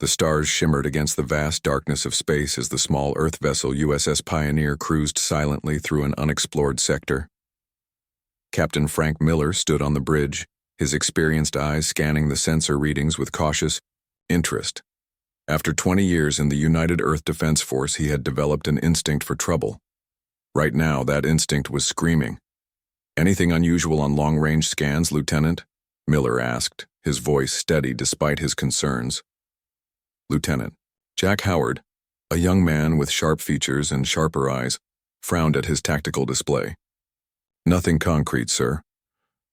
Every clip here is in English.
The stars shimmered against the vast darkness of space as the small Earth vessel USS Pioneer cruised silently through an unexplored sector. Captain Frank Miller stood on the bridge, his experienced eyes scanning the sensor readings with cautious interest. After 20 years in the United Earth Defense Force, he had developed an instinct for trouble. Right now, that instinct was screaming. "Anything unusual on long-range scans, Lieutenant?" Miller asked, his voice steady despite his concerns. Lieutenant Jack Howard, a young man with sharp features and sharper eyes, frowned at his tactical display. "Nothing concrete, sir.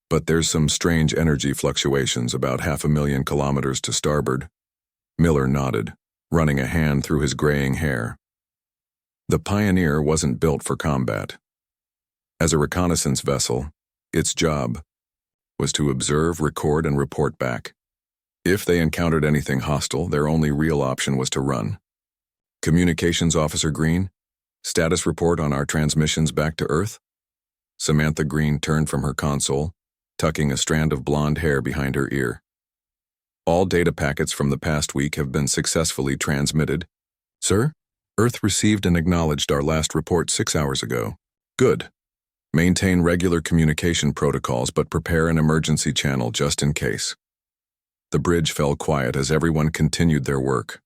But there's some strange energy fluctuations about 500,000 kilometers to starboard." Miller nodded, running a hand through his graying hair. The Pioneer wasn't built for combat. As a reconnaissance vessel, its job was to observe, record, and report back. If they encountered anything hostile, their only real option was to run. "Communications Officer Green, status report on our transmissions back to Earth?" Samantha Green turned from her console, tucking a strand of blonde hair behind her ear. "All data packets from the past week have been successfully transmitted." "Sir, Earth received and acknowledged our last report 6 hours ago." "Good. Maintain regular communication protocols, but prepare an emergency channel just in case." The bridge fell quiet as everyone continued their work.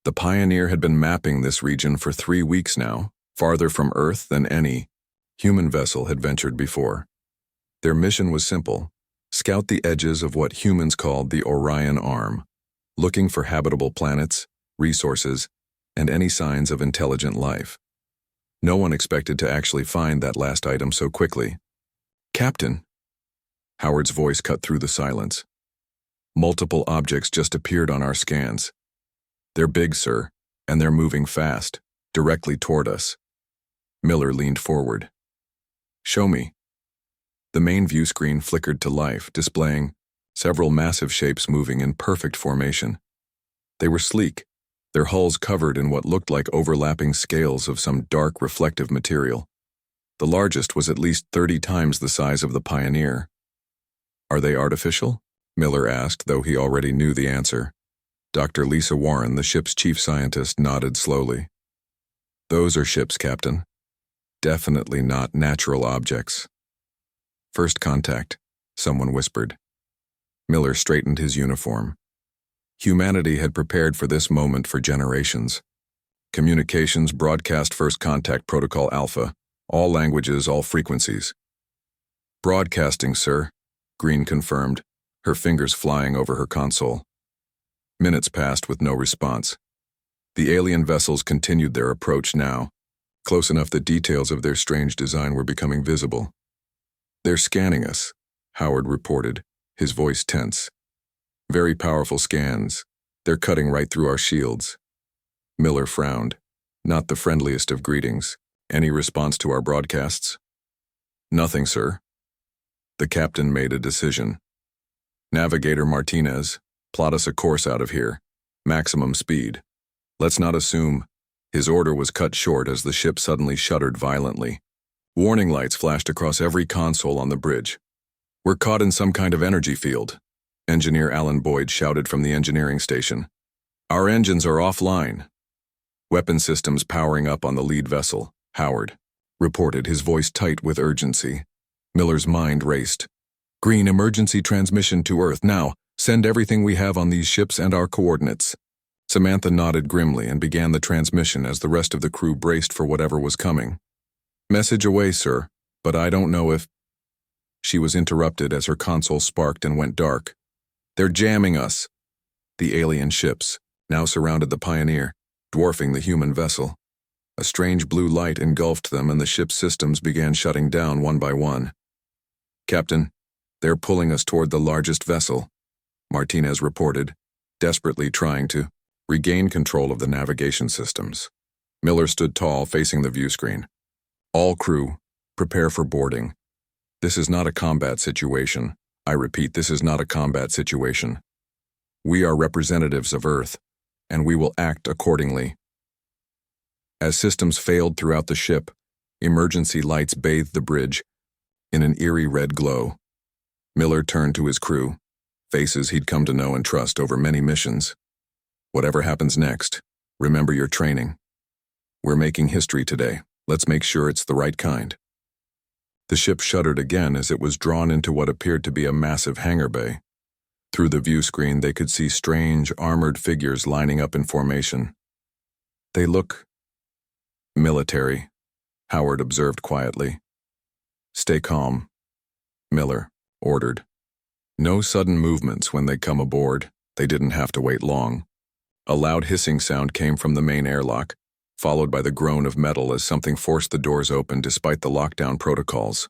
The Pioneer had been mapping this region for 3 weeks now, farther from Earth than any human vessel had ventured before. Their mission was simple: scout the edges of what humans called the Orion Arm, looking for habitable planets, resources, and any signs of intelligent life. No one expected to actually find that last item so quickly. "Captain," Howard's voice cut through the silence. "Multiple objects just appeared on our scans. They're big, sir, and they're moving fast, directly toward us." Miller leaned forward. "Show me." The main view screen flickered to life, displaying several massive shapes moving in perfect formation. They were sleek, their hulls covered in what looked like overlapping scales of some dark reflective material. The largest was at least 30 times the size of the Pioneer. "Are they artificial?" Miller asked, though he already knew the answer. Dr. Lisa Warren, the ship's chief scientist, nodded slowly. "Those are ships, Captain. Definitely not natural objects." "First contact," someone whispered. Miller straightened his uniform. Humanity had prepared for this moment for generations. "Communications broadcast first contact protocol Alpha. All languages, all frequencies." "Broadcasting, sir," Green confirmed, her fingers flying over her console. Minutes passed with no response. The alien vessels continued their approach now, close enough that details of their strange design were becoming visible. "They're scanning us," Howard reported, his voice tense. "Very powerful scans. They're cutting right through our shields." Miller frowned. Not the friendliest of greetings. "Any response to our broadcasts?" "Nothing, sir." The captain made a decision. "Navigator Martinez, plot us a course out of here. Maximum speed. Let's not assume." His order was cut short as the ship suddenly shuddered violently. Warning lights flashed across every console on the bridge. "We're caught in some kind of energy field," Engineer Alan Boyd shouted from the engineering station. "Our engines are offline." "Weapon systems powering up on the lead vessel," Howard reported, his voice tight with urgency. Miller's mind raced. "Green, emergency transmission to Earth, now. Send everything we have on these ships and our coordinates." Samantha nodded grimly and began the transmission as the rest of the crew braced for whatever was coming. "Message away, sir, but I don't know if—" She was interrupted as her console sparked and went dark. "They're jamming us." The alien ships now surrounded the Pioneer, dwarfing the human vessel. A strange blue light engulfed them and the ship's systems began shutting down one by one. "Captain, they're pulling us toward the largest vessel," Martinez reported, desperately trying to regain control of the navigation systems. Miller stood tall, facing the view screen. "All crew, prepare for boarding. This is not a combat situation. I repeat, this is not a combat situation. We are representatives of Earth, and we will act accordingly." As systems failed throughout the ship, emergency lights bathed the bridge in an eerie red glow. Miller turned to his crew, faces he'd come to know and trust over many missions. Whatever happens next, remember your training. We're making history today. Let's make sure it's the right kind. The ship shuddered again as it was drawn into what appeared to be a massive hangar bay. Through the view screen, they could see strange, armored figures lining up in formation. They look military, Howard observed quietly. Stay calm, Miller ordered. No sudden movements when they come aboard. They didn't have to wait long. A loud hissing sound came from the main airlock, followed by the groan of metal as something forced the doors open despite the lockdown protocols.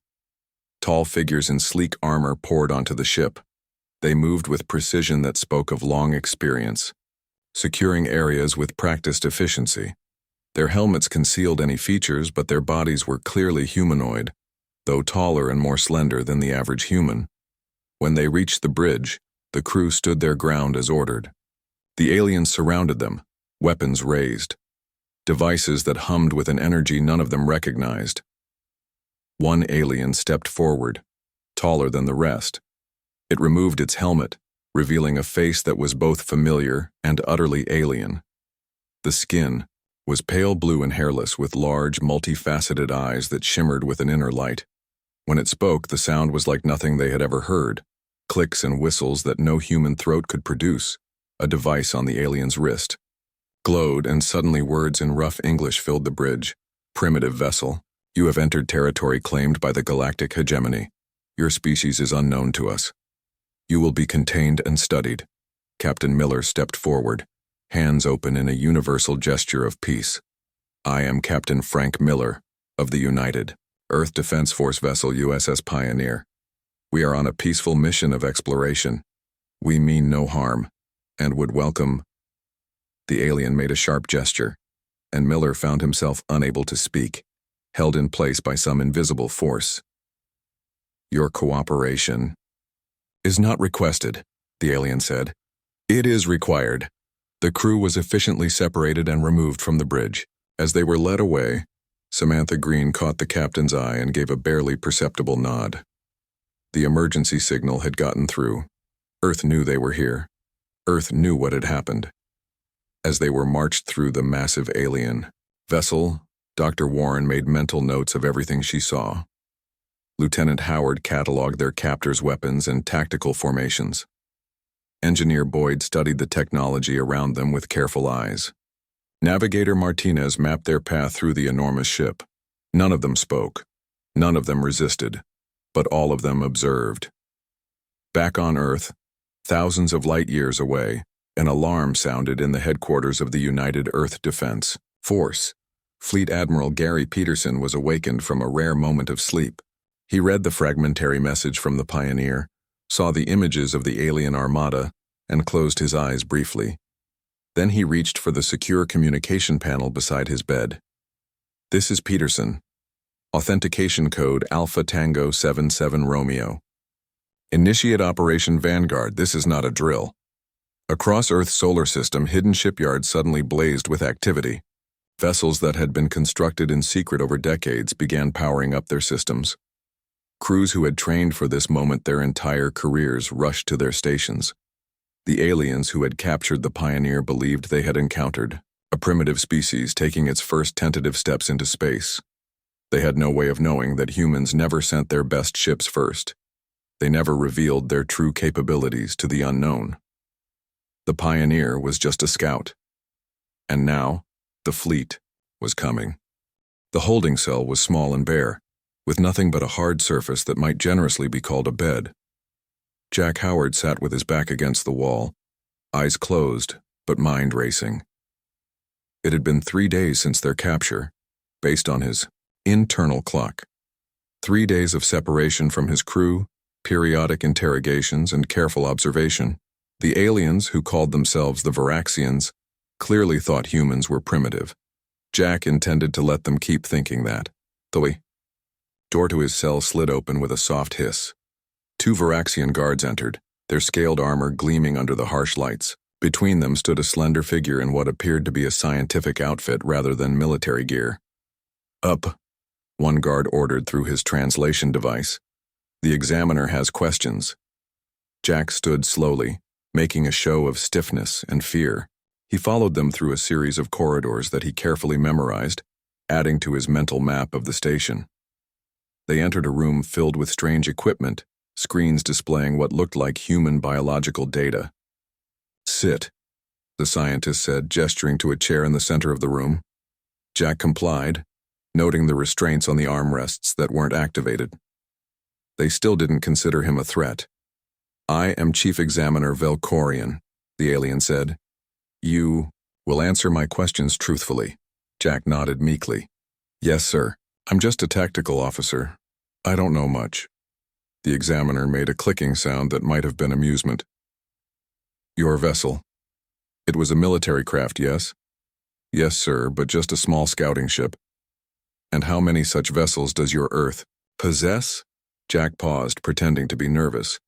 Tall figures in sleek armor poured onto the ship. They moved with precision that spoke of long experience, securing areas with practiced efficiency. Their helmets concealed any features, but their bodies were clearly humanoid, though taller and more slender than the average human. When they reached the bridge, the crew stood their ground as ordered. The aliens surrounded them, weapons raised, devices that hummed with an energy none of them recognized. One alien stepped forward, taller than the rest. It removed its helmet, revealing a face that was both familiar and utterly alien. The skin was pale blue and hairless with large, multifaceted eyes that shimmered with an inner light. When it spoke, the sound was like nothing they had ever heard, clicks and whistles that no human throat could produce. A device on the alien's wrist glowed, and suddenly words in rough English filled the bridge. Primitive vessel, you have entered territory claimed by the Galactic Hegemony. Your species is unknown to us. You will be contained and studied. Captain Miller stepped forward, hands open in a universal gesture of peace. I am Captain Frank Miller of the United Earth Defense Force vessel USS Pioneer. We are on a peaceful mission of exploration. We mean no harm, and would welcome. The alien made a sharp gesture, and Miller found himself unable to speak, held in place by some invisible force. Your cooperation is not requested, the alien said. It is required. The crew was efficiently separated and removed from the bridge. As they were led away, Samantha Green caught the captain's eye and gave a barely perceptible nod. The emergency signal had gotten through. Earth knew they were here. Earth knew what had happened. As they were marched through the massive alien vessel, Dr. Warren made mental notes of everything she saw. Lieutenant Howard cataloged their captors' weapons and tactical formations. Engineer Boyd studied the technology around them with careful eyes. Navigator Martinez mapped their path through the enormous ship. None of them spoke. None of them resisted. But all of them observed. Back on Earth, thousands of light years away, an alarm sounded in the headquarters of the United Earth Defense Force. Fleet Admiral Gary Peterson was awakened from a rare moment of sleep. He read the fragmentary message from the Pioneer, saw the images of the alien armada, and closed his eyes briefly. Then he reached for the secure communication panel beside his bed. This is Peterson. Authentication code Alpha Tango 77 Romeo. Initiate Operation Vanguard. This is not a drill. Across Earth's solar system, hidden shipyards suddenly blazed with activity. Vessels that had been constructed in secret over decades began powering up their systems. Crews who had trained for this moment their entire careers rushed to their stations. The aliens who had captured the Pioneer believed they had encountered a primitive species taking its first tentative steps into space. They had no way of knowing that humans never sent their best ships first. They never revealed their true capabilities to the unknown. The Pioneer was just a scout. And now, the fleet was coming. The holding cell was small and bare, with nothing but a hard surface that might generously be called a bed. Jack Howard sat with his back against the wall, eyes closed, but mind racing. It had been 3 days since their capture, based on his internal clock. 3 days of separation from his crew, periodic interrogations, and careful observation. The aliens, who called themselves the Varaxians, clearly thought humans were primitive. Jack intended to let them keep thinking that, though he... Door to his cell slid open with a soft hiss. 2 Varaxian guards entered, their scaled armor gleaming under the harsh lights. Between them stood a slender figure in what appeared to be a scientific outfit rather than military gear. Up, one guard ordered through his translation device. The examiner has questions. Jack stood slowly, making a show of stiffness and fear. He followed them through a series of corridors that he carefully memorized, adding to his mental map of the station. They entered a room filled with strange equipment, screens displaying what looked like human biological data. "Sit," the scientist said, gesturing to a chair in the center of the room. Jack complied, noting the restraints on the armrests that weren't activated. They still didn't consider him a threat. "I am Chief Examiner Velkorian," the alien said. "You will answer my questions truthfully." Jack nodded meekly. "Yes, sir. I'm just a tactical officer. I don't know much." The examiner made a clicking sound that might have been amusement. "Your vessel. It was a military craft, yes?" "Yes, sir, but just a small scouting ship." "And how many such vessels does your Earth possess?" Jack paused, pretending to be nervous.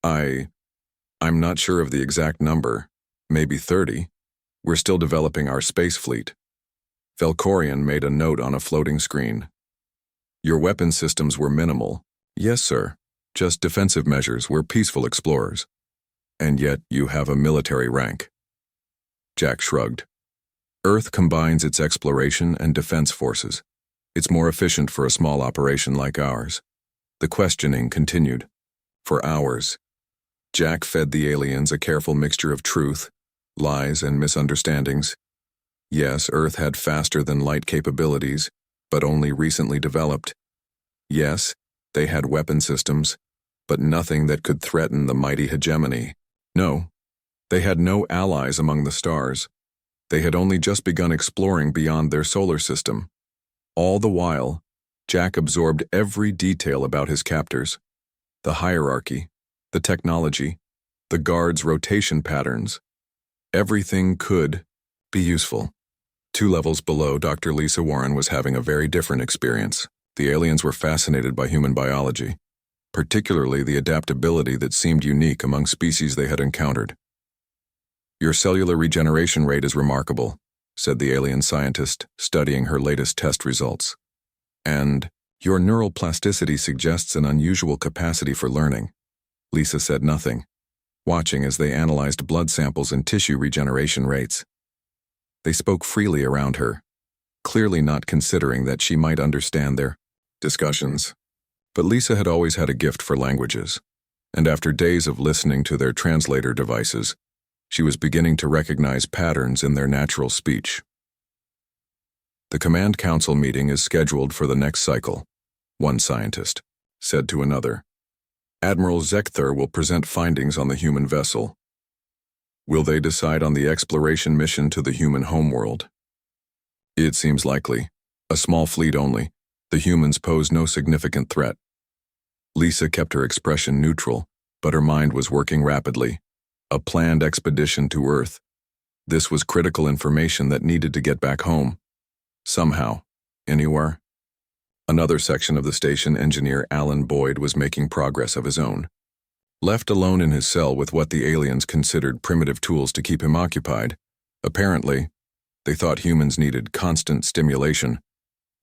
I'm not sure of the exact number. Maybe 30. We're still developing our space fleet." Velkorian made a note on a floating screen. "Your weapon systems were minimal." "Yes, sir. Just defensive measures. We're peaceful explorers." "And yet you have a military rank." Jack shrugged. "Earth combines its exploration and defense forces. It's more efficient for a small operation like ours." The questioning continued. For hours, Jack fed the aliens a careful mixture of truth, lies, and misunderstandings. Yes, Earth had faster-than-light capabilities, but only recently developed. Yes, they had weapon systems, but nothing that could threaten the mighty hegemony. No, they had no allies among the stars. They had only just begun exploring beyond their solar system. All the while, Jack absorbed every detail about his captors. The hierarchy, the technology, the guards' rotation patterns. Everything could be useful. 2 levels below, Dr. Lisa Warren was having a very different experience. The aliens were fascinated by human biology, particularly the adaptability that seemed unique among species they had encountered. "Your cellular regeneration rate is remarkable," said the alien scientist, studying her latest test results. "And your neural plasticity suggests an unusual capacity for learning." Lisa said nothing, watching as they analyzed blood samples and tissue regeneration rates. They spoke freely around her, clearly not considering that she might understand their discussions. But Lisa had always had a gift for languages, and after days of listening to their translator devices, she was beginning to recognize patterns in their natural speech. "The Command Council meeting is scheduled for the next cycle," one scientist said to another. "Admiral Zekthar will present findings on the human vessel. Will they decide on the exploration mission to the human homeworld?" "It seems likely. A small fleet only. The humans pose no significant threat." Lisa kept her expression neutral, but her mind was working rapidly. A planned expedition to Earth. This was critical information that needed to get back home. Somehow. Anywhere. Another section of the station, engineer Alan Boyd was making progress of his own. Left alone in his cell with what the aliens considered primitive tools to keep him occupied, apparently, they thought humans needed constant stimulation.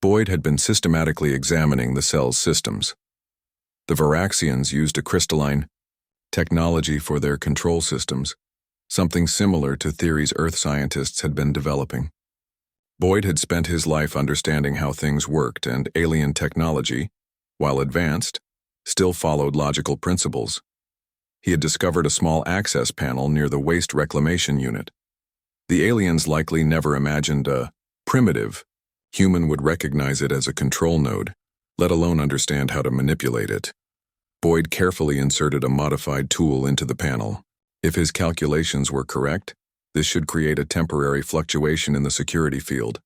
Boyd had been systematically examining the cell's systems. The Varaxians used a crystalline technology for their control systems, something similar to theories Earth scientists had been developing. Boyd had spent his life understanding how things worked, and alien technology, while advanced, still followed logical principles. He had discovered a small access panel near the waste reclamation unit. The aliens likely never imagined a primitive human would recognize it as a control node, let alone understand how to manipulate it. Boyd carefully inserted a modified tool into the panel. If his calculations were correct, this should create a temporary fluctuation in the security field.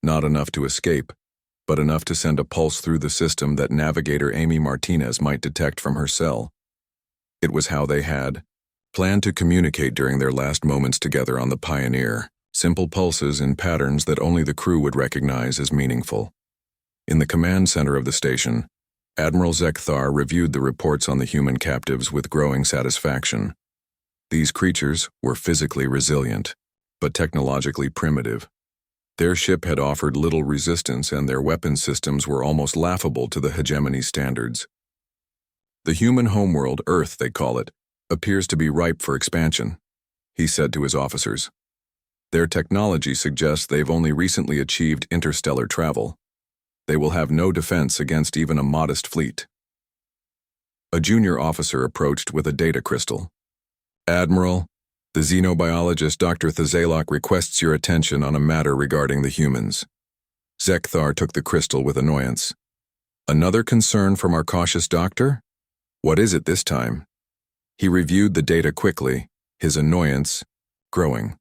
Not enough to escape, but enough to send a pulse through the system that navigator Amy Martinez might detect from her cell. It was how they had planned to communicate during their last moments together on the Pioneer, simple pulses in patterns that only the crew would recognize as meaningful. In the command center of the station, Admiral Zekthar reviewed the reports on the human captives with growing satisfaction. These creatures were physically resilient, but technologically primitive. Their ship had offered little resistance, and their weapon systems were almost laughable to the hegemony standards. "The human homeworld, Earth they call it, appears to be ripe for expansion," he said to his officers. Their technology suggests they've only recently achieved interstellar travel. They will have no defense against even a modest fleet. A junior officer approached with a data crystal. Admiral, the xenobiologist Dr. Thazalok requests your attention on a matter regarding the humans. Zekthar took the crystal with annoyance. Another concern from our cautious doctor? What is it this time? He reviewed the data quickly, his annoyance growing.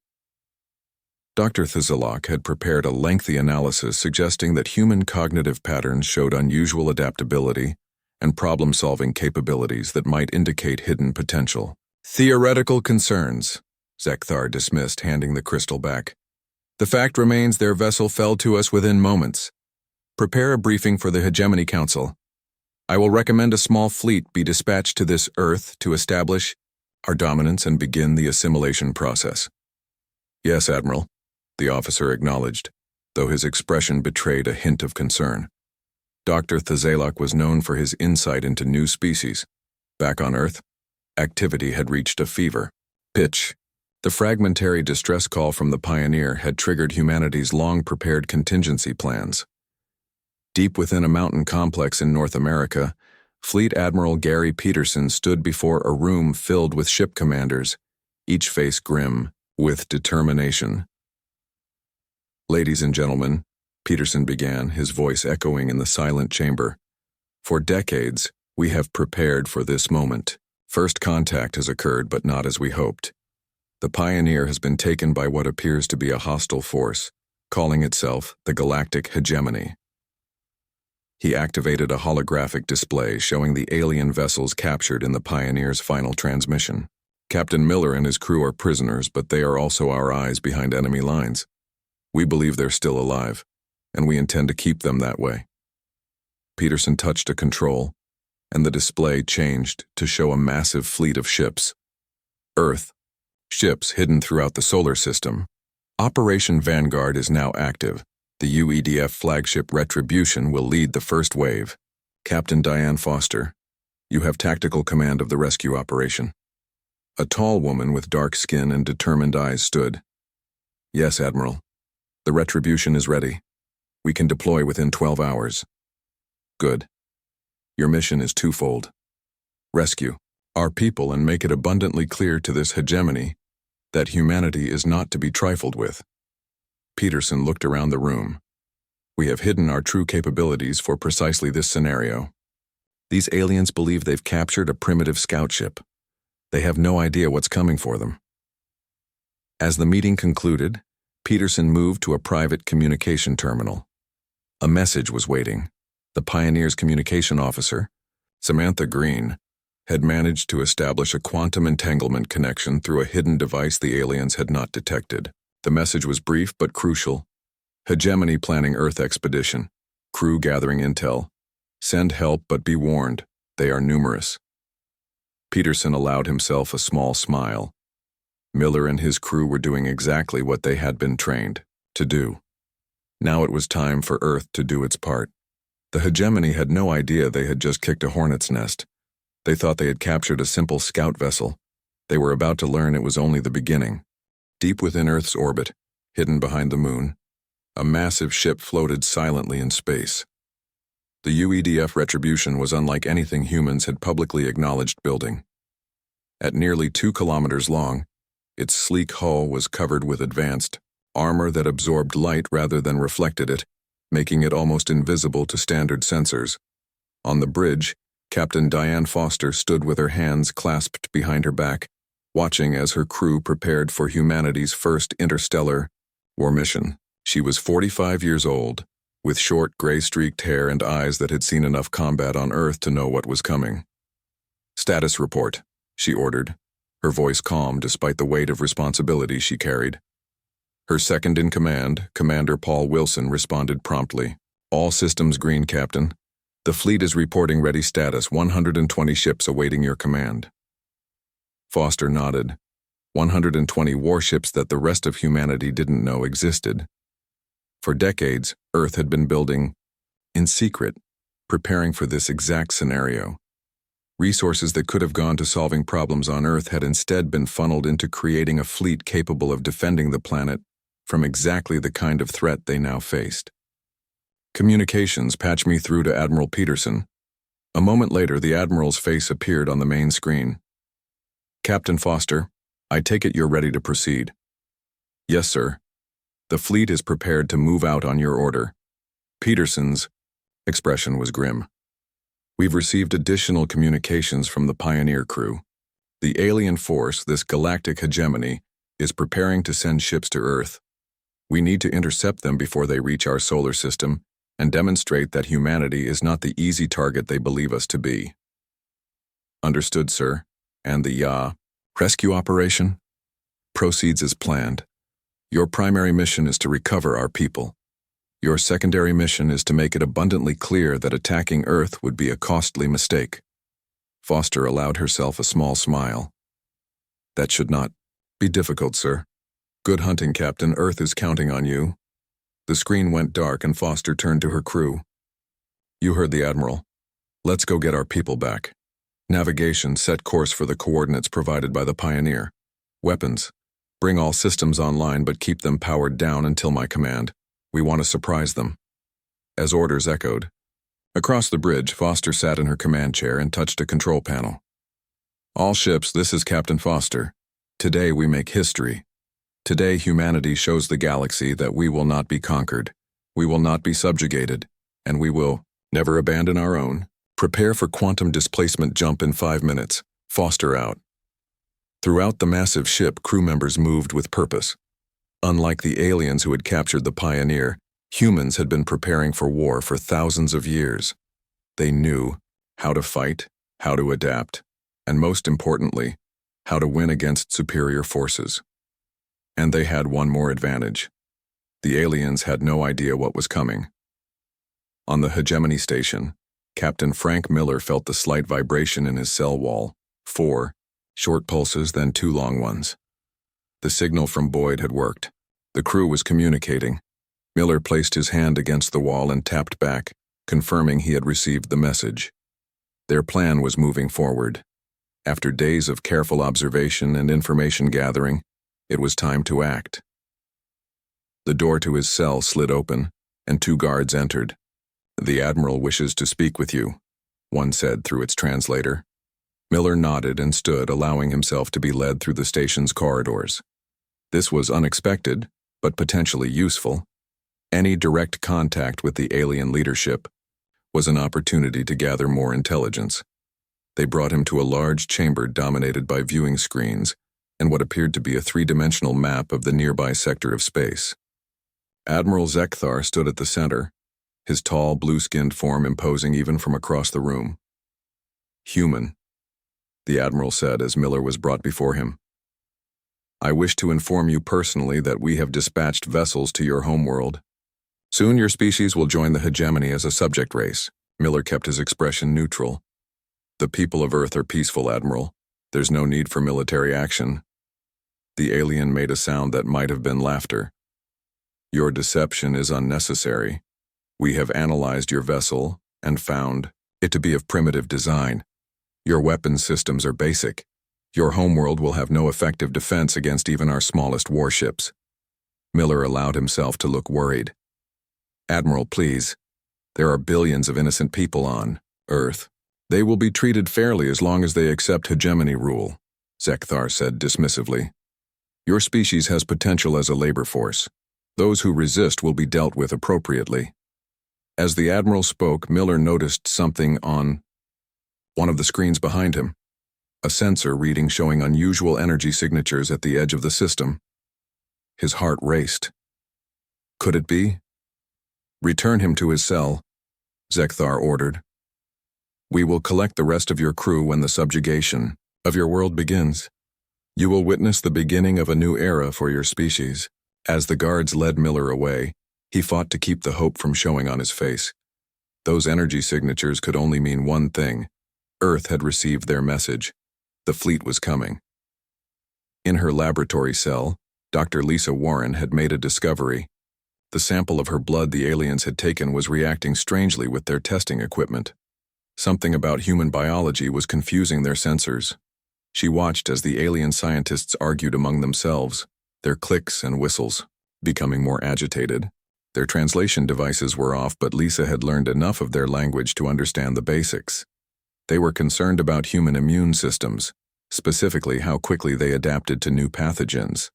Dr. Thazalok had prepared a lengthy analysis suggesting that human cognitive patterns showed unusual adaptability and problem-solving capabilities that might indicate hidden potential. Theoretical concerns, Zekthar dismissed, handing the crystal back. The fact remains their vessel fell to us within moments. Prepare a briefing for the Hegemony Council. I will recommend a small fleet be dispatched to this Earth to establish our dominance and begin the assimilation process. Yes, Admiral, the officer acknowledged, though his expression betrayed a hint of concern. Dr. Thazalok was known for his insight into new species. Back on Earth, activity had reached a fever pitch. The fragmentary distress call from the Pioneer had triggered humanity's long-prepared contingency plans. Deep within a mountain complex in North America, Fleet Admiral Gary Peterson stood before a room filled with ship commanders, each face grim with determination. Ladies and gentlemen, Peterson began, his voice echoing in the silent chamber. For decades, we have prepared for this moment. First contact has occurred, but not as we hoped. The Pioneer has been taken by what appears to be a hostile force, calling itself the Galactic Hegemony. He activated a holographic display showing the alien vessels captured in the Pioneer's final transmission. Captain Miller and his crew are prisoners, but they are also our eyes behind enemy lines. We believe they're still alive, and we intend to keep them that way. Peterson touched a control, and the display changed to show a massive fleet of ships. Earth, ships hidden throughout the solar system. Operation Vanguard is now active. The UEDF flagship Retribution will lead the first wave. Captain Diane Foster, you have tactical command of the rescue operation. A tall woman with dark skin and determined eyes stood. Yes, Admiral. The Retribution is ready. We can deploy within 12 hours. Good. Your mission is twofold. Rescue our people and make it abundantly clear to this hegemony that humanity is not to be trifled with. Peterson looked around the room. We have hidden our true capabilities for precisely this scenario. These aliens believe they've captured a primitive scout ship. They have no idea what's coming for them. As the meeting concluded, Peterson moved to a private communication terminal. A message was waiting. The Pioneer's communication officer, Samantha Green, had managed to establish a quantum entanglement connection through a hidden device the aliens had not detected. The message was brief but crucial. Hegemony planning Earth expedition. Crew gathering intel. Send help, but be warned, they are numerous. Peterson allowed himself a small smile. Miller and his crew were doing exactly what they had been trained to do. Now it was time for Earth to do its part. The hegemony had no idea they had just kicked a hornet's nest. They thought they had captured a simple scout vessel. They were about to learn it was only the beginning. Deep within Earth's orbit, hidden behind the moon, a massive ship floated silently in space. The UEDF Retribution was unlike anything humans had publicly acknowledged building. At nearly 2 kilometers long, its sleek hull was covered with advanced armor that absorbed light rather than reflected it, making it almost invisible to standard sensors. On the bridge, Captain Diane Foster stood with her hands clasped behind her back, watching as her crew prepared for humanity's first interstellar war mission. She was 45 years old, with short gray-streaked hair and eyes that had seen enough combat on Earth to know what was coming. Status report, she ordered, her voice calm despite the weight of responsibility she carried. Her second-in-command, Commander Paul Wilson, responded promptly. All systems green, Captain. The fleet is reporting ready status, 120 ships awaiting your command. Foster nodded. 120 warships that the rest of humanity didn't know existed. For decades, Earth had been building, in secret, preparing for this exact scenario. Resources that could have gone to solving problems on Earth had instead been funneled into creating a fleet capable of defending the planet from exactly the kind of threat they now faced. Communications, patch me through to Admiral Peterson. A moment later, the Admiral's face appeared on the main screen. Captain Foster, I take it you're ready to proceed. Yes, sir. The fleet is prepared to move out on your order. Peterson's expression was grim. We've received additional communications from the Pioneer crew. The alien force, this galactic hegemony, is preparing to send ships to Earth. We need to intercept them before they reach our solar system and demonstrate that humanity is not the easy target they believe us to be. Understood, sir. And the rescue operation proceeds as planned. Your primary mission is to recover our people. Your secondary mission is to make it abundantly clear that attacking Earth would be a costly mistake. Foster allowed herself a small smile. That should not be difficult, sir. Good hunting, Captain. Earth is counting on you. The screen went dark and Foster turned to her crew. You heard the Admiral. Let's go get our people back. Navigation, set course for the coordinates provided by the Pioneer. Weapons, bring all systems online but keep them powered down until my command. We want to surprise them. As orders echoed. Across the bridge, Foster sat in her command chair and touched a control panel. All ships, this is Captain Foster. Today we make history. Today humanity shows the galaxy that we will not be conquered, we will not be subjugated, and we will never abandon our own. Prepare for quantum displacement jump in 5 minutes. Foster out. Throughout the massive ship, crew members moved with purpose. Unlike the aliens who had captured the Pioneer, humans had been preparing for war for thousands of years. They knew how to fight, how to adapt, and most importantly, how to win against superior forces. And they had one more advantage. The aliens had no idea what was coming. On the hegemony station, Captain Frank Miller felt the slight vibration in his cell wall. 4 short pulses, then 2 long ones. The signal from Boyd had worked. The crew was communicating. Miller placed his hand against the wall and tapped back, confirming he had received the message. Their plan was moving forward. After days of careful observation and information gathering, it was time to act. The door to his cell slid open, and 2 guards entered. The Admiral wishes to speak with you, one said through its translator. Miller nodded and stood, allowing himself to be led through the station's corridors. This was unexpected, but potentially useful. Any direct contact with the alien leadership was an opportunity to gather more intelligence. They brought him to a large chamber dominated by viewing screens and what appeared to be a 3-dimensional map of the nearby sector of space. Admiral Zekthar stood at the center, his tall, blue-skinned form imposing even from across the room. Human, the Admiral said as Miller was brought before him. I wish to inform you personally that we have dispatched vessels to your homeworld. Soon your species will join the hegemony as a subject race. Miller kept his expression neutral. The people of Earth are peaceful, Admiral. There's no need for military action. The alien made a sound that might have been laughter. Your deception is unnecessary. We have analyzed your vessel and found it to be of primitive design. Your weapons systems are basic. Your homeworld will have no effective defense against even our smallest warships. Miller allowed himself to look worried. Admiral, please. There are billions of innocent people on Earth. They will be treated fairly as long as they accept hegemony rule, Zekthar said dismissively. Your species has potential as a labor force. Those who resist will be dealt with appropriately. As the Admiral spoke, Miller noticed something on one of the screens behind him, a sensor reading showing unusual energy signatures at the edge of the system. His heart raced. Could it be? Return him to his cell, Zekthar ordered. We will collect the rest of your crew when the subjugation of your world begins. You will witness the beginning of a new era for your species. As the guards led Miller away, he fought to keep the hope from showing on his face. Those energy signatures could only mean one thing. Earth had received their message. The fleet was coming. In her laboratory cell, Dr. Lisa Warren had made a discovery. The sample of her blood the aliens had taken was reacting strangely with their testing equipment. Something about human biology was confusing their sensors. She watched as the alien scientists argued among themselves, their clicks and whistles. becoming more agitated. Their translation devices were off, but Lisa had learned enough of their language to understand the basics. They were concerned about human immune systems, specifically how quickly they adapted to new pathogens.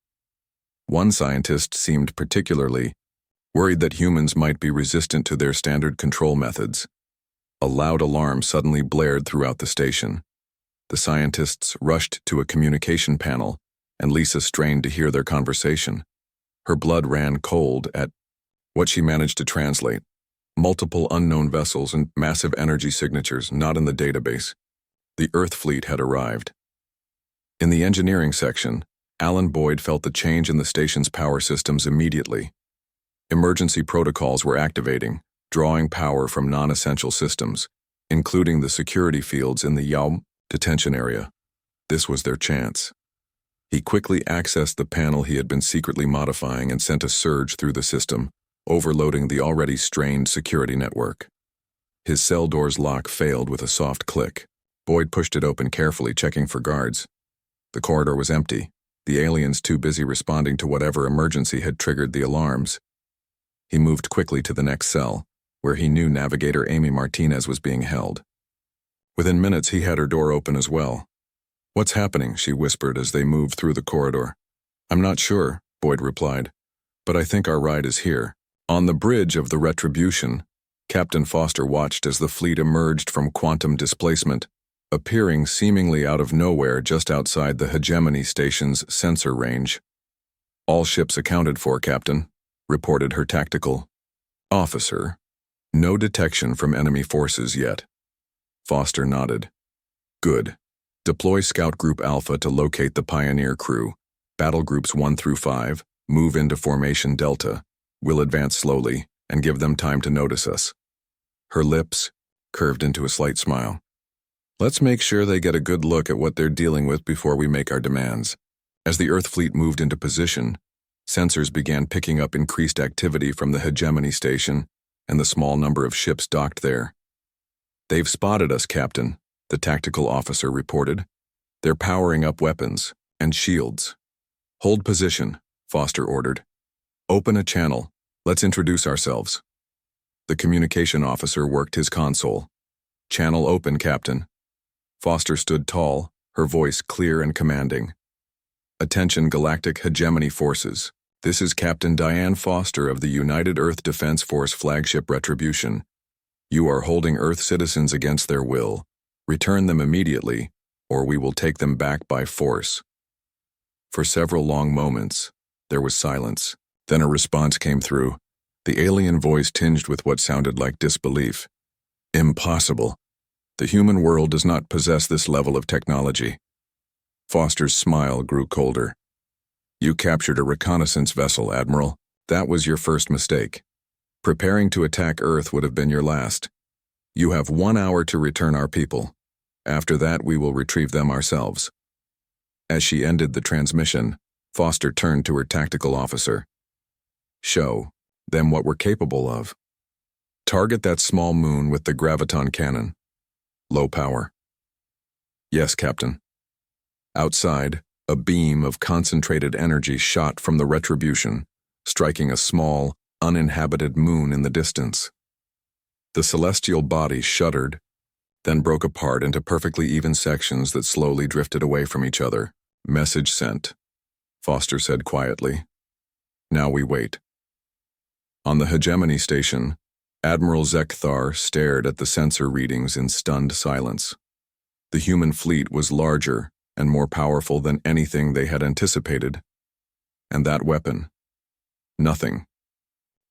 One scientist seemed particularly worried that humans might be resistant to their standard control methods. A loud alarm suddenly blared throughout the station. The scientists rushed to a communication panel, and Lisa strained to hear their conversation. Her blood ran cold at what she managed to translate: multiple unknown vessels and massive energy signatures not in the database. The Earth fleet had arrived. In the engineering section, Alan Boyd felt the change in the station's power systems immediately. Emergency protocols were activating, drawing power from non-essential systems, including the security fields in the Yaum detention area. This was their chance. He quickly accessed the panel he had been secretly modifying and sent a surge through the system, overloading the already strained security network. His cell door's lock failed with a soft click. Boyd pushed it open carefully, checking for guards. The corridor was empty, the aliens too busy responding to whatever emergency had triggered the alarms. He moved quickly to the next cell, where he knew Navigator Amy Martinez was being held. Within minutes, he had her door open as well. "What's happening?" she whispered as they moved through the corridor. "I'm not sure," Boyd replied, "but I think our ride is here." On the bridge of the Retribution, Captain Foster watched as the fleet emerged from quantum displacement, appearing seemingly out of nowhere just outside the Hegemony Station's sensor range. "All ships accounted for, Captain," reported her tactical officer. "No detection from enemy forces yet." Foster nodded. "Good. Deploy Scout Group Alpha to locate the Pioneer crew. Battle Groups 1 through 5, move into Formation Delta. We'll advance slowly and give them time to notice us." Her lips curved into a slight smile. "Let's make sure they get a good look at what they're dealing with before we make our demands." As the Earth fleet moved into position, sensors began picking up increased activity from the Hegemony Station and the small number of ships docked there. "They've spotted us, Captain," the tactical officer reported. "They're powering up weapons and shields." "Hold position," Foster ordered. "Open a channel. Let's introduce ourselves." The communication officer worked his console. "Channel open, Captain." Foster stood tall, her voice clear and commanding. "Attention, Galactic Hegemony Forces. This is Captain Diane Foster of the United Earth Defense Force flagship Retribution. You are holding Earth citizens against their will. Return them immediately, or we will take them back by force." For several long moments, there was silence. Then a response came through, the alien voice tinged with what sounded like disbelief. "Impossible. The human world does not possess this level of technology." Foster's smile grew colder. "You captured a reconnaissance vessel, Admiral. That was your first mistake. Preparing to attack Earth would have been your last. You have 1 hour to return our people. After that, we will retrieve them ourselves." As she ended the transmission, Foster turned to her tactical officer. "Show them what we're capable of. Target that small moon with the graviton cannon. Low power." "Yes, Captain." Outside, a beam of concentrated energy shot from the Retribution, striking a small, uninhabited moon in the distance. The celestial body shuddered, then broke apart into perfectly even sections that slowly drifted away from each other. "Message sent," Foster said quietly. "Now we wait." On the Hegemony Station, Admiral Zekthar stared at the sensor readings in stunned silence. The human fleet was larger and more powerful than anything they had anticipated. And that weapon, nothing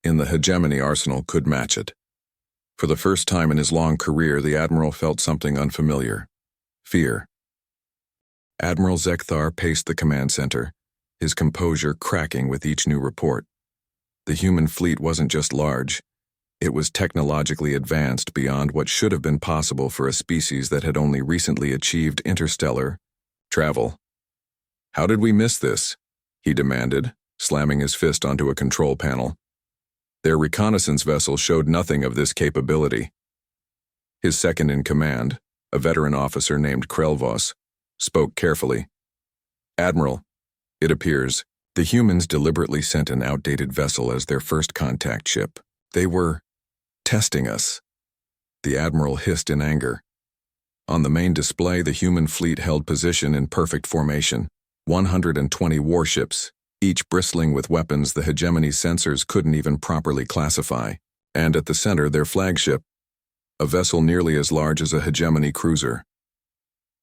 in the Hegemony arsenal could match it. For the first time in his long career, the Admiral felt something unfamiliar: fear. Admiral Zekthar paced the command center, his composure cracking with each new report. The human fleet wasn't just large, it was technologically advanced beyond what should have been possible for a species that had only recently achieved interstellar travel. "How did we miss this?" he demanded, slamming his fist onto a control panel. "Their reconnaissance vessel showed nothing of this capability." His second-in-command, a veteran officer named Krelvos, spoke carefully. "Admiral, it appears The humans deliberately sent an outdated vessel as their first contact ship. They were testing us. The Admiral hissed in anger. On the main display, the human fleet held position in perfect formation. 120 warships, each bristling with weapons the hegemony sensors couldn't even properly classify. And at the center, their flagship, a vessel nearly as large as a hegemony cruiser.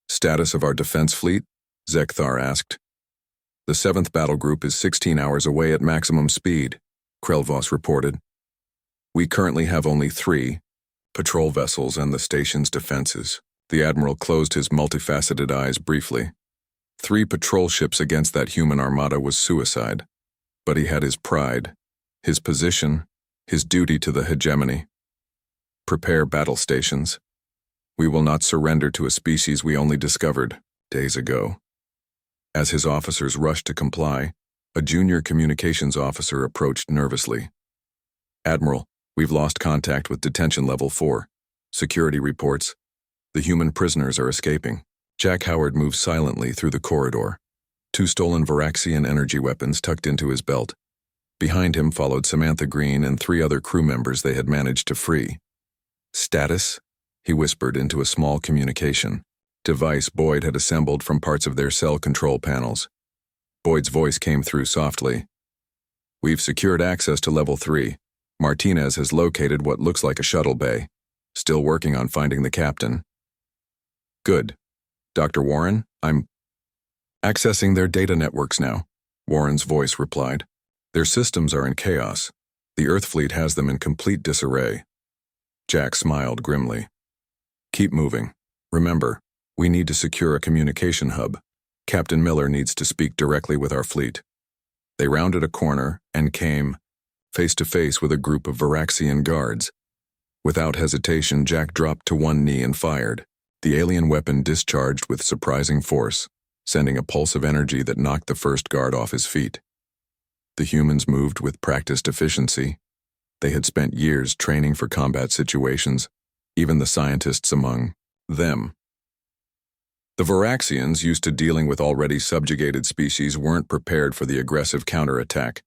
Status of our defense fleet? Zekthar asked. The 7th battle group is 16 hours away at maximum speed, Krelvos reported. We currently have only 3 patrol vessels and the station's defenses. The Admiral closed his multifaceted eyes briefly. 3 patrol ships against that human armada was suicide. But he had his pride, his position, his duty to the hegemony. Prepare battle stations. We will not surrender to a species we only discovered days ago. As his officers rushed to comply, a junior communications officer approached nervously. Admiral, we've lost contact with detention level 4. Security reports. The human prisoners are escaping. Jack Howard moved silently through the corridor. 2 stolen Varaxian energy weapons tucked into his belt. Behind him followed Samantha Green and 3 other crew members they had managed to free. Status? He whispered into a small communication device Boyd had assembled from parts of their cell control panels. Boyd's voice came through softly. We've secured access to level 3. Martinez has located what looks like a shuttle bay. Still working on finding the captain. Good. Dr. Warren, I'm accessing their data networks now, Warren's voice replied. Their systems are in chaos. The Earth fleet has them in complete disarray. Jack smiled grimly. Keep moving. Remember, we need to secure a communication hub. Captain Miller needs to speak directly with our fleet. They rounded a corner and came face to face with a group of Varaxian guards. Without hesitation, Jack dropped to one knee and fired. The alien weapon discharged with surprising force, sending a pulse of energy that knocked the first guard off his feet. The humans moved with practiced efficiency. They had spent years training for combat situations, even the scientists among them. The Varaxians, used to dealing with already subjugated species, weren't prepared for the aggressive counterattack.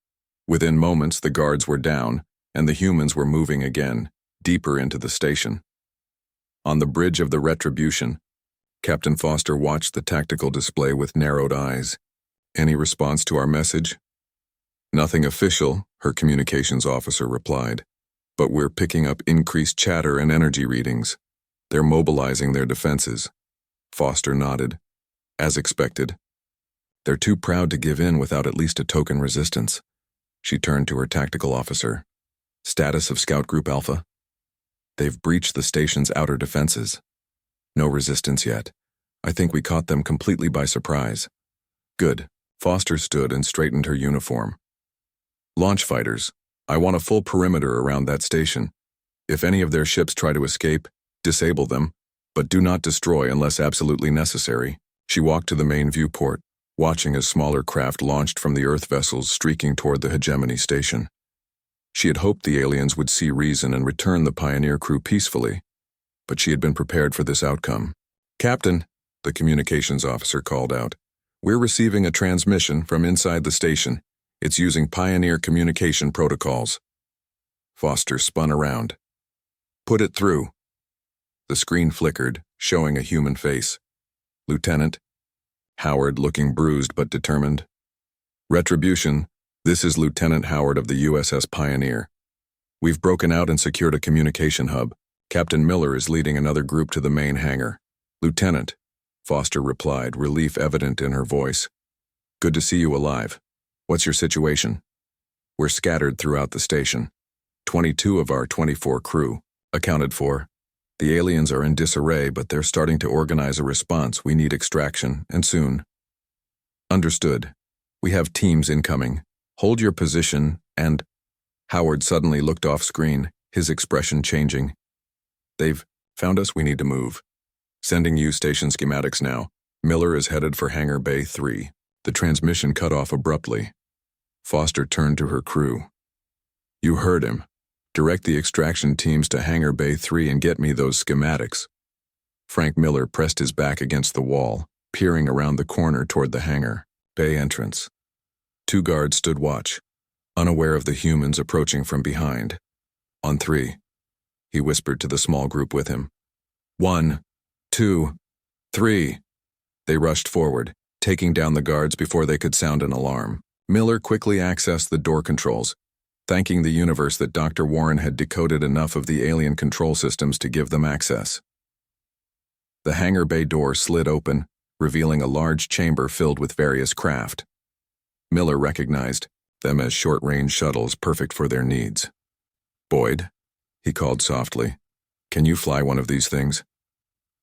Within moments, the guards were down, and the humans were moving again, deeper into the station. On the bridge of the Retribution, Captain Foster watched the tactical display with narrowed eyes. Any response to our message? Nothing official, her communications officer replied. But we're picking up increased chatter and energy readings. They're mobilizing their defenses. Foster nodded. As expected. They're too proud to give in without at least a token resistance. She turned to her tactical officer. Status of Scout Group Alpha? They've breached the station's outer defenses. No resistance yet. I think we caught them completely by surprise. Good. Foster stood and straightened her uniform. Launch fighters, I want a full perimeter around that station. If any of their ships try to escape, disable them, but do not destroy unless absolutely necessary. She walked to the main viewport, watching as smaller craft launched from the Earth vessels streaking toward the hegemony station. She had hoped the aliens would see reason and return the Pioneer crew peacefully, but she had been prepared for this outcome. Captain, the communications officer called out, we're receiving a transmission from inside the station. It's using Pioneer communication protocols. Foster spun around. Put it through. The screen flickered, showing a human face. Lieutenant. Howard, looking bruised but determined. Retribution, this is Lieutenant Howard of the USS Pioneer. We've broken out and secured a communication hub. Captain Miller is leading another group to the main hangar. Lieutenant, Foster replied, relief evident in her voice. Good to see you alive. What's your situation? We're scattered throughout the station. 22 of our 24 crew, accounted for. The aliens are in disarray, but they're starting to organize a response. We need extraction, and soon. Understood. We have teams incoming. Hold your position, and... Howard suddenly looked off screen, his expression changing. They've found us, we need to move. Sending you station schematics now. Miller is headed for Hangar Bay 3. The transmission cut off abruptly. Foster turned to her crew. You heard him. Direct the extraction teams to Hangar Bay 3 and get me those schematics. Frank Miller pressed his back against the wall, peering around the corner toward the hangar bay entrance. Two guards stood watch, unaware of the humans approaching from behind. On three, he whispered to the small group with him. 1, 2, 3. They rushed forward, taking down the guards before they could sound an alarm. Miller quickly accessed the door controls, thanking the universe that Dr. Warren had decoded enough of the alien control systems to give them access. The hangar bay door slid open, revealing a large chamber filled with various craft. Miller recognized them as short-range shuttles perfect for their needs. "Boyd," he called softly, "can you fly one of these things?"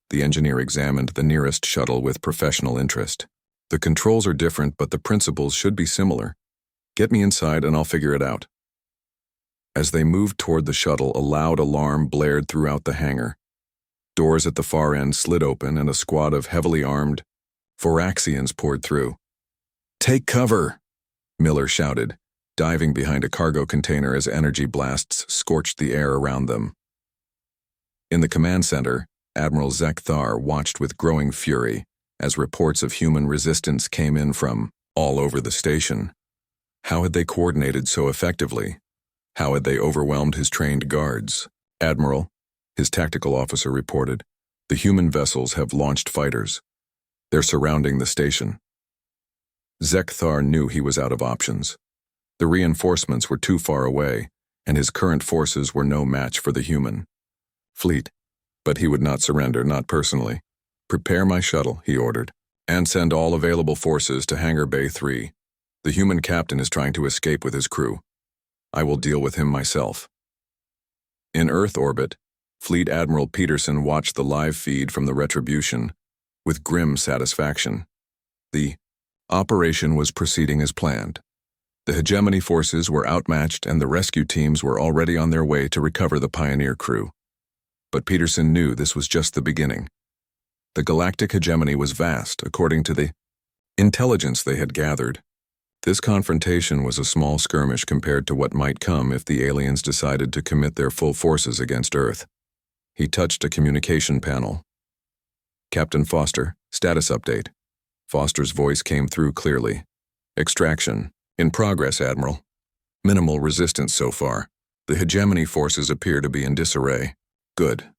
The engineer examined the nearest shuttle with professional interest. "The controls are different, but the principles should be similar. Get me inside and I'll figure it out." As they moved toward the shuttle, a loud alarm blared throughout the hangar. Doors at the far end slid open and a squad of heavily armed Voraxians poured through. "Take cover!" Miller shouted, diving behind a cargo container as energy blasts scorched the air around them. In the command center, Admiral Zek Thar watched with growing fury as reports of human resistance came in from all over the station. How had they coordinated so effectively? How had they overwhelmed his trained guards? "Admiral," his tactical officer reported, "the human vessels have launched fighters. They're surrounding the station." Zek Thar knew he was out of options. The reinforcements were too far away, and his current forces were no match for the human fleet. But he would not surrender, not personally. "Prepare my shuttle," he ordered, "and send all available forces to Hangar Bay 3. The human captain is trying to escape with his crew. I will deal with him myself." In Earth orbit, Fleet Admiral Peterson watched the live feed from the Retribution with grim satisfaction. The operation was proceeding as planned. The hegemony forces were outmatched and the rescue teams were already on their way to recover the Pioneer crew. But Peterson knew this was just the beginning. The galactic hegemony was vast, according to the intelligence they had gathered. This confrontation was a small skirmish compared to what might come if the aliens decided to commit their full forces against Earth. He touched a communication panel. "Captain Foster, status update." Foster's voice came through clearly. "Extraction. In progress, Admiral. Minimal resistance so far. The hegemony forces appear to be in disarray." "Good.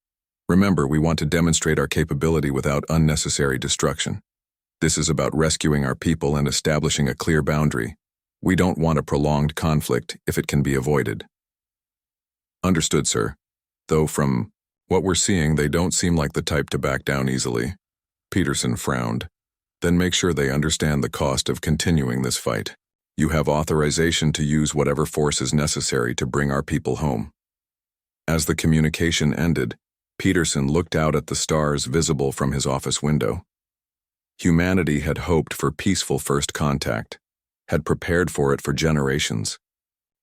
Remember, we want to demonstrate our capability without unnecessary destruction. This is about rescuing our people and establishing a clear boundary. We don't want a prolonged conflict if it can be avoided." "Understood, sir. Though from what we're seeing, they don't seem like the type to back down easily." Peterson frowned. "Then make sure they understand the cost of continuing this fight. You have authorization to use whatever force is necessary to bring our people home." As the communication ended, Peterson looked out at the stars visible from his office window. Humanity had hoped for peaceful first contact, had prepared for it for generations.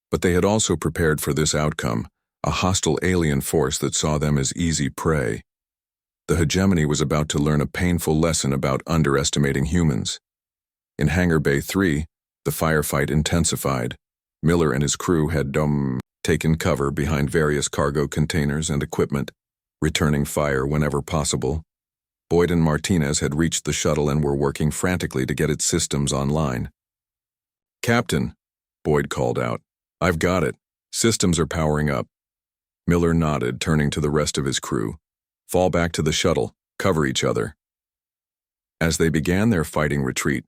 But they had also prepared for this outcome, a hostile alien force that saw them as easy prey. The hegemony was about to learn a painful lesson about underestimating humans. In Hangar Bay 3, the firefight intensified. Miller and his crew had taken cover behind various cargo containers and equipment, returning fire whenever possible. Boyd and Martinez had reached the shuttle and were working frantically to get its systems online. "Captain," Boyd called out, "I've got it. Systems are powering up." Miller nodded, turning to the rest of his crew. "Fall back to the shuttle. Cover each other." As they began their fighting retreat,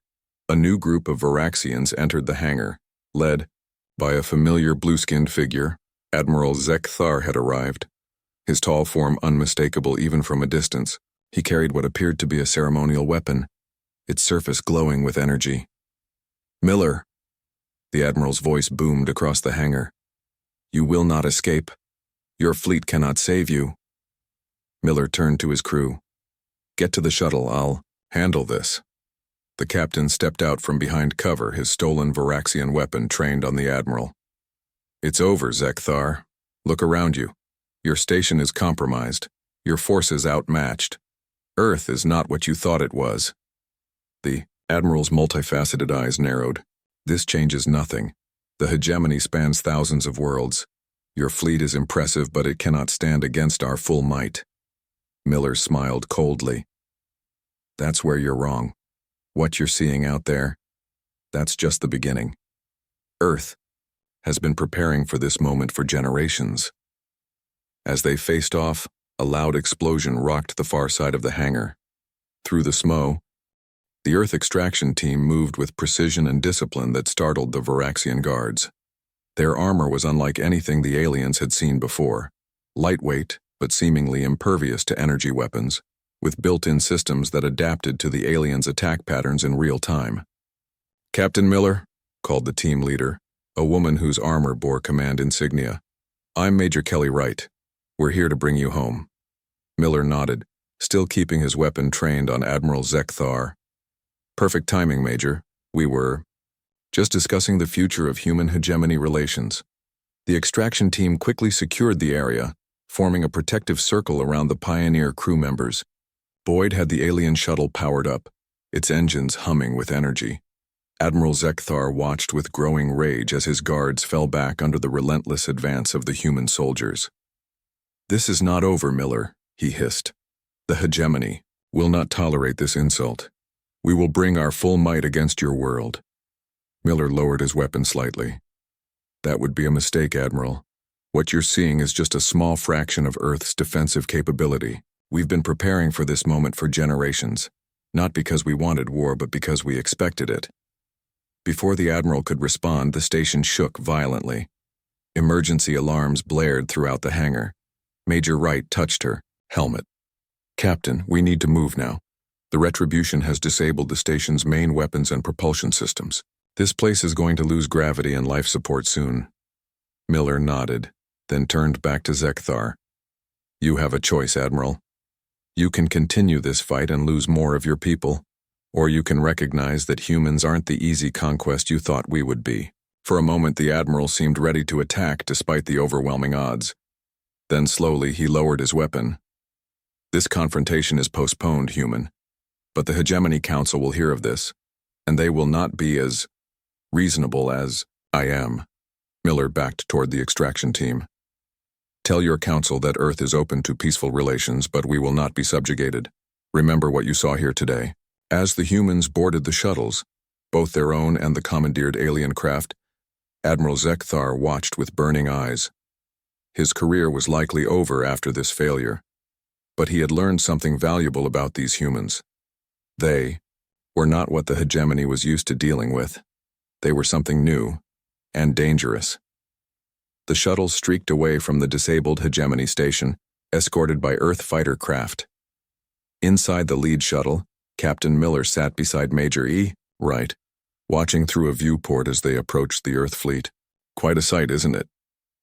a new group of Voraxians entered the hangar, led by a familiar blue-skinned figure. Admiral Zek Thar had arrived, his tall form unmistakable even from a distance. He carried what appeared to be a ceremonial weapon, its surface glowing with energy. "Miller," the Admiral's voice boomed across the hangar, "you will not escape. Your fleet cannot save you." Miller turned to his crew. "Get to the shuttle, I'll handle this." The captain stepped out from behind cover, his stolen Voraxian weapon trained on the Admiral. "It's over, Zek Thar. Look around you. Your station is compromised. Your forces outmatched. Earth is not what you thought it was." The Admiral's multifaceted eyes narrowed. "This changes nothing. The hegemony spans thousands of worlds. Your fleet is impressive, but it cannot stand against our full might." Miller smiled coldly. "That's where you're wrong. What you're seeing out there, that's just the beginning. Earth has been preparing for this moment for generations. As they faced off, a loud explosion rocked the far side of the hangar. Through the smoke, the Earth extraction team moved with precision and discipline that startled the Varaxian guards. Their armor was unlike anything the aliens had seen before, lightweight but seemingly impervious to energy weapons, with built-in systems that adapted to the aliens' attack patterns in real time. "Captain Miller," called the team leader, a woman whose armor bore command insignia. "I'm Major Kelly Wright. We're here to bring you home." Miller nodded, still keeping his weapon trained on Admiral Zekthar. "Perfect timing, Major. We were just discussing the future of human hegemony relations." The extraction team quickly secured the area, forming a protective circle around the Pioneer crew members. Boyd had the alien shuttle powered up, its engines humming with energy. Admiral Zekthar watched with growing rage as his guards fell back under the relentless advance of the human soldiers. "This is not over, Miller," he hissed. "The hegemony will not tolerate this insult. We will bring our full might against your world." Miller lowered his weapon slightly. "That would be a mistake, Admiral. What you're seeing is just a small fraction of Earth's defensive capability. We've been preparing for this moment for generations, not because we wanted war, but because we expected it." Before the Admiral could respond, the station shook violently. Emergency alarms blared throughout the hangar. Major Wright touched her helmet. "Captain, we need to move now. The Retribution has disabled the station's main weapons and propulsion systems. This place is going to lose gravity and life support soon." Miller nodded, then turned back to Zekthar. "You have a choice, Admiral. You can continue this fight and lose more of your people, or you can recognize that humans aren't the easy conquest you thought we would be." For a moment, the Admiral seemed ready to attack despite the overwhelming odds. Then slowly he lowered his weapon. "This confrontation is postponed, human. But the Hegemony Council will hear of this, and they will not be as reasonable as I am." Miller backed toward the extraction team. "Tell your council that Earth is open to peaceful relations, but we will not be subjugated. Remember what you saw here today." As the humans boarded the shuttles, both their own and the commandeered alien craft, Admiral Zekthar watched with burning eyes. His career was likely over after this failure, but he had learned something valuable about these humans. They were not what the hegemony was used to dealing with. They were something new and dangerous. The shuttle streaked away from the disabled hegemony station, escorted by Earth fighter craft. Inside the lead shuttle, Captain Miller sat beside Major E. Wright, watching through a viewport as they approached the Earth fleet. "Quite a sight, isn't it?"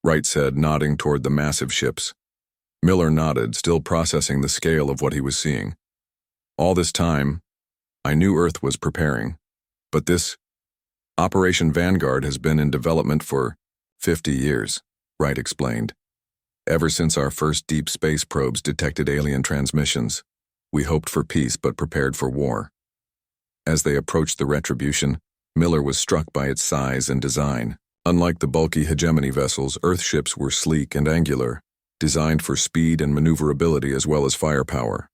Wright said, nodding toward the massive ships. Miller nodded, still processing the scale of what he was seeing. "All this time, I knew Earth was preparing, but this Operation Vanguard has been in development for 50 years, Wright explained. "Ever since our first deep space probes detected alien transmissions, we hoped for peace but prepared for war." As they approached the Retribution, Miller was struck by its size and design. Unlike the bulky hegemony vessels, Earth ships were sleek and angular, designed for speed and maneuverability as well as firepower.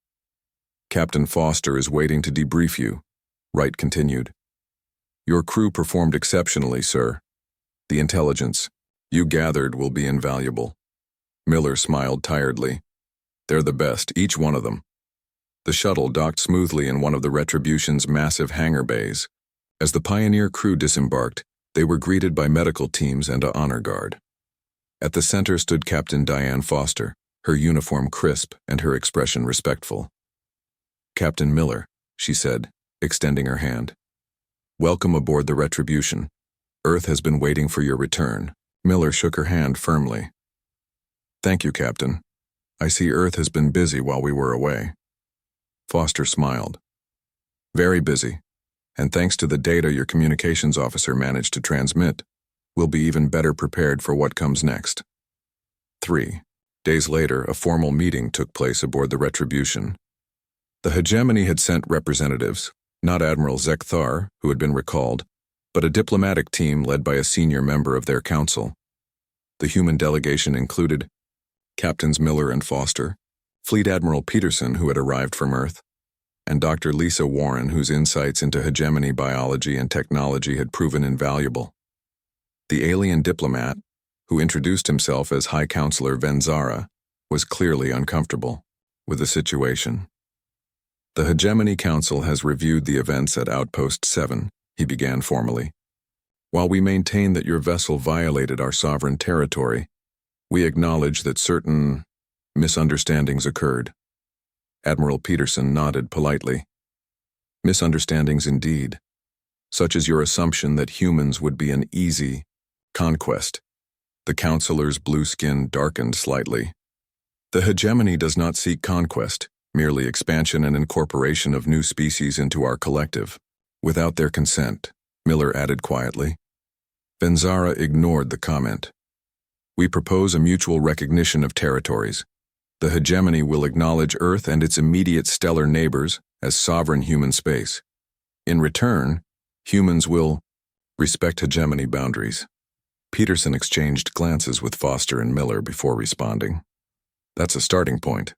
"Captain Foster is waiting to debrief you," Wright continued. "Your crew performed exceptionally, sir. The intelligence you gathered will be invaluable." Miller smiled tiredly. "They're the best, each one of them." The shuttle docked smoothly in one of the Retribution's massive hangar bays. As the Pioneer crew disembarked, they were greeted by medical teams and an honor guard. At the center stood Captain Diane Foster, her uniform crisp and her expression respectful. "Captain Miller," she said, extending her hand. "Welcome aboard the Retribution. Earth has been waiting for your return." Miller shook her hand firmly. "Thank you, Captain. I see Earth has been busy while we were away." Foster smiled. "Very busy, and thanks to the data your communications officer managed to transmit, we'll be even better prepared for what comes next." 3 days later, a formal meeting took place aboard the Retribution. The hegemony had sent representatives, not Admiral Zekthar, who had been recalled, but a diplomatic team led by a senior member of their council. The human delegation included Captains Miller and Foster, Fleet Admiral Peterson, who had arrived from Earth, and Dr. Lisa Warren, whose insights into hegemony biology and technology had proven invaluable. The alien diplomat, who introduced himself as High Counselor Venzara, was clearly uncomfortable with the situation. The Hegemony Council has reviewed the events at Outpost 7, he began formally. While we maintain that your vessel violated our sovereign territory, we acknowledge that certain misunderstandings occurred. Admiral Peterson nodded politely. Misunderstandings indeed, such as your assumption that humans would be an easy conquest. The counselor's blue skin darkened slightly. The hegemony does not seek conquest, merely expansion and incorporation of new species into our collective. Without their consent, Miller added quietly. Venzara ignored the comment. We propose a mutual recognition of territories. The hegemony will acknowledge Earth and its immediate stellar neighbors as sovereign human space. In return, humans will respect hegemony boundaries. Peterson exchanged glances with Foster and Miller before responding. That's a starting point,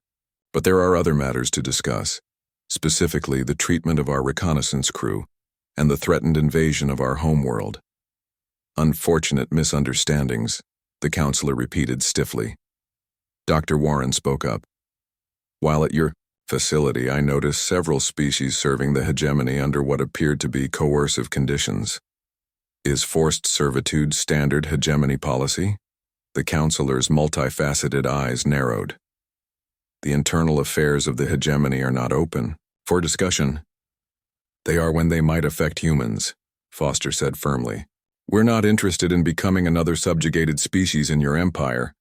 but there are other matters to discuss, specifically the treatment of our reconnaissance crew and the threatened invasion of our homeworld. Unfortunate misunderstandings, the counselor repeated stiffly. Dr. Warren spoke up. While at your facility, I noticed several species serving the hegemony under what appeared to be coercive conditions. Is forced servitude standard hegemony policy? The counselor's multifaceted eyes narrowed. The internal affairs of the hegemony are not open for discussion. They are when they might affect humans, Foster said firmly. We're not interested in becoming another subjugated species in your empire.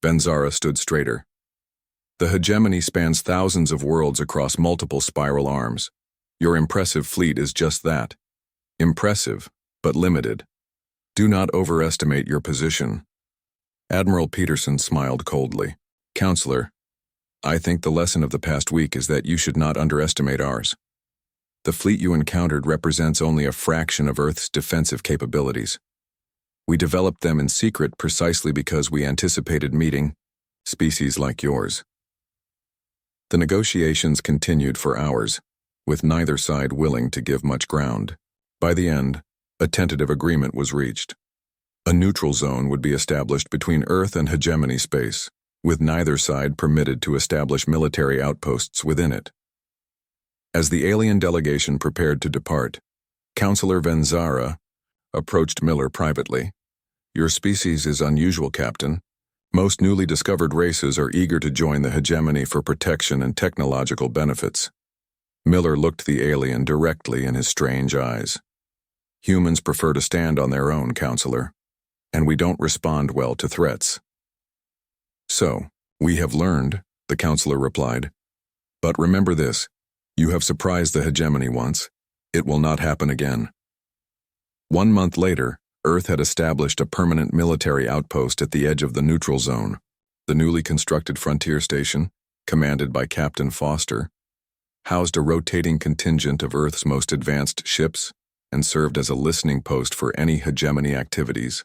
Venzara stood straighter. The hegemony spans thousands of worlds across multiple spiral arms. Your impressive fleet is just that. Impressive, but limited. Do not overestimate your position. Admiral Peterson smiled coldly. Counselor, I think the lesson of the past week is that you should not underestimate ours. The fleet you encountered represents only a fraction of Earth's defensive capabilities. We developed them in secret precisely because we anticipated meeting species like yours. The negotiations continued for hours, with neither side willing to give much ground. By the end, a tentative agreement was reached. A neutral zone would be established between Earth and hegemony space, with neither side permitted to establish military outposts within it. As the alien delegation prepared to depart, Counselor Venzara approached Miller privately. Your species is unusual, Captain. Most newly discovered races are eager to join the hegemony for protection and technological benefits. Miller looked the alien directly in his strange eyes. Humans prefer to stand on their own, Counselor, and we don't respond well to threats. So, we have learned, the counselor replied. But remember this, you have surprised the hegemony once. It will not happen again. 1 month later, Earth had established a permanent military outpost at the edge of the neutral zone. The newly constructed frontier station, commanded by Captain Foster, housed a rotating contingent of Earth's most advanced ships and served as a listening post for any hegemony activities.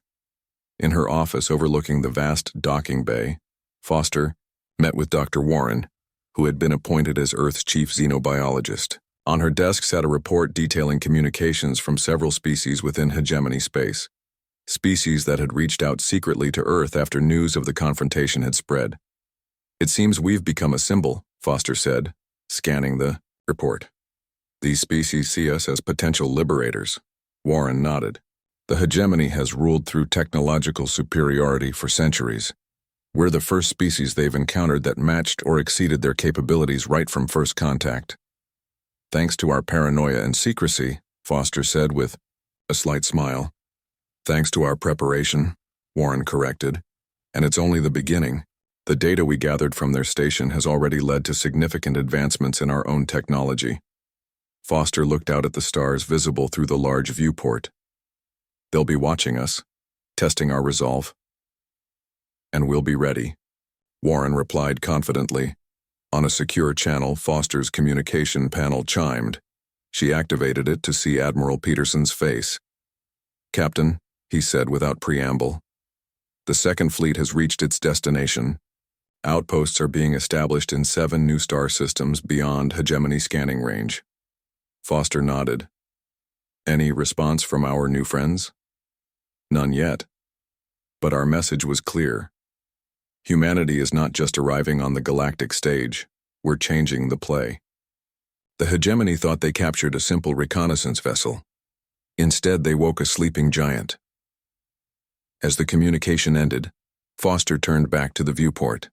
In her office overlooking the vast docking bay, Foster met with Dr. Warren, who had been appointed as Earth's chief xenobiologist. On her desk sat a report detailing communications from several species within hegemony space, species that had reached out secretly to Earth after news of the confrontation had spread. It seems we've become a symbol, Foster said, scanning the report. These species see us as potential liberators. Warren nodded. The hegemony has ruled through technological superiority for centuries. We're the first species they've encountered that matched or exceeded their capabilities right from first contact. Thanks to our paranoia and secrecy, Foster said with a slight smile. Thanks to our preparation, Warren corrected. And it's only the beginning. The data we gathered from their station has already led to significant advancements in our own technology. Foster looked out at the stars visible through the large viewport. They'll be watching us, testing our resolve. And we'll be ready, Warren replied confidently. On a secure channel, Foster's communication panel chimed. She activated it to see Admiral Peterson's face. Captain, he said without preamble, the Second Fleet has reached its destination. Outposts are being established in 7 new star systems beyond hegemony scanning range. Foster nodded. Any response from our new friends? None yet. But our message was clear. Humanity is not just arriving on the galactic stage, we're changing the play. The hegemony thought they captured a simple reconnaissance vessel. Instead, they woke a sleeping giant. As the communication ended, Foster turned back to the viewport.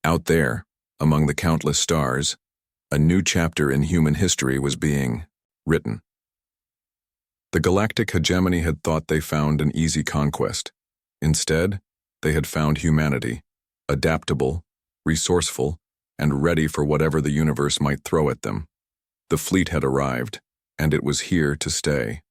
Out there, among the countless stars, a new chapter in human history was being written. The galactic hegemony had thought they found an easy conquest. Instead, they had found humanity, adaptable, resourceful, and ready for whatever the universe might throw at them. The fleet had arrived, and it was here to stay.